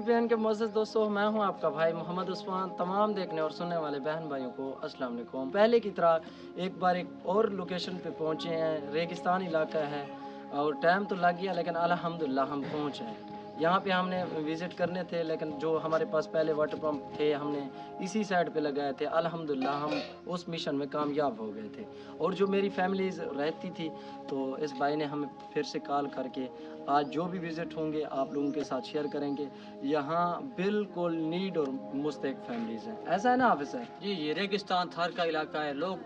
VPN के मोअज़्ज़ज़ दोस्तों, मैं हूं आपका भाई मोहम्मद उस्मान। तमाम देखने और सुनने वाले बहन भाइयों को अस्सलाम वालेकुम। पहले की तरह एक बार एक और लोकेशन पे पहुंचे हैं। रेगिस्तान इलाका है और टाइम तो लग गया, लेकिन अल्हम्दुलिल्लाह हम पहुंचे हैं। यहाँ पे हमने विज़िट करने थे, लेकिन जो हमारे पास पहले वाटर पंप थे हमने इसी साइड पे लगाए थे। अल्हम्दुलिल्लाह हम उस मिशन में कामयाब हो गए थे। और जो मेरी फैमिलीज़ रहती थी, तो इस भाई ने हमें फिर से कॉल करके आज जो भी विज़िट होंगे आप लोगों के साथ शेयर करेंगे। यहाँ बिल्कुल नीड और मुस्तहिक फैमिलीज़ हैं। ऐसा है ना हाफिज़ साहब? जी ये रेगिस्तान थार का इलाका है। लोग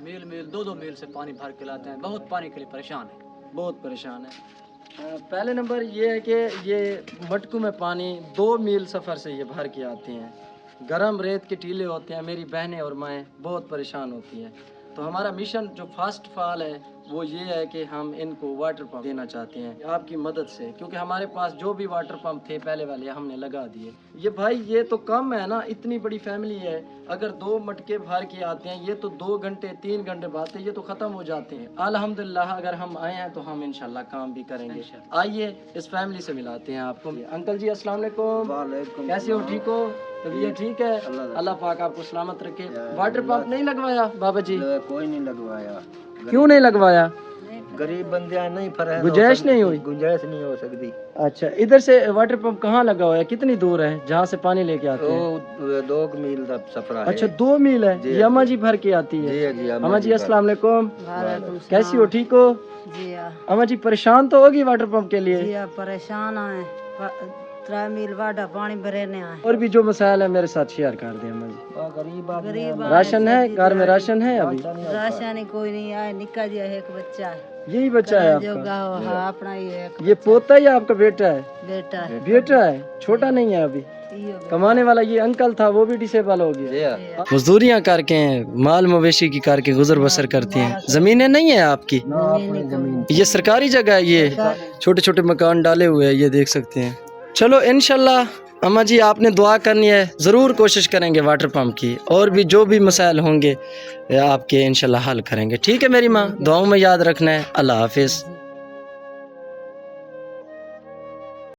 मील मील दो मील से पानी भर के लाते हैं। बहुत पानी के लिए परेशान है, बहुत परेशान है। पहले नंबर ये है कि ये मटकू में पानी 2 मील सफ़र से ये भर के आते हैं। गरम रेत के टीले होते हैं। मेरी बहनें और माएँ बहुत परेशान होती हैं। तो हमारा मिशन जो फर्स्ट फाल है वो ये है कि हम इनको वाटर पंप देना चाहते हैं आपकी मदद से, क्योंकि हमारे पास जो भी वाटर पंप थे पहले वाले हमने लगा दिए। ये भाई ये तो कम है ना, इतनी बड़ी फैमिली है, अगर 2 मटके भर के आते हैं ये तो 2 घंटे 3 घंटे बाद ये तो ख़त्म हो जाते हैं। अल्हम्दुलिल्लाह अगर हम आए हैं तो हम इंशाल्लाह काम भी करेंगे। आइए इस फैमिली से मिलाते हैं आपको। अंकल जी अस्सलाम वालेकुम, कैसे हो? ठीक हो? तबीयत ठीक है? अल्लाह पाक आपको सलामत रखे। वाटर पंप नहीं लगवाया बाबा जी? कोई नहीं लगवाया। क्यों नहीं लगवाया? गरीब बंदे नहीं, गुंजाइश नहीं हुई? गुंजाइश नहीं हो सकती। अच्छा, इधर से वाटर पंप कहाँ लगा हुआ है? कितनी दूर है जहाँ से पानी लेके आते हैं? 2 मील का सफर है। अच्छा 2 मील है। ये अम्मा जी भर के आती है। जी अम्मा जी अस्सलाम वालेकुम, कैसी हो? ठीक हो? जी अम्मा जी परेशान तो होगी वाटर पंप के लिए? जी परेशान है। 3 मील वाडा पानी भरने आए। और भी जो मसाइल है मेरे साथ शेयर कर दे अम्मा जी। गरीब राशन है घर में? राशन है अभी? राशन ही कोई नहीं आए। निका जी एक बच्चा है। यही बच्चा है जो आपका? गाँव हाँ अपना ही है। ये पोता या आपका बेटा है? बेटा है। बेटा है, छोटा नहीं है अभी। कमाने वाला ये अंकल था, वो भी डिसेबल हो गया। मजदूरियाँ करके माल मवेशी की करके गुजर बसर करती हैं। जमीनें नहीं है आपकी? ये सरकारी जगह है। ये छोटे छोटे मकान डाले हुए हैं, ये देख सकते हैं। चलो इंशाल्लाह अम्मा जी आपने दुआ करनी है, ज़रूर कोशिश करेंगे वाटर पंप की। और भी जो भी मसाइल होंगे आपके इंशाल्लाह हल करेंगे। ठीक है मेरी माँ, दुआओं में याद रखना है। अल्लाह हाफिज़।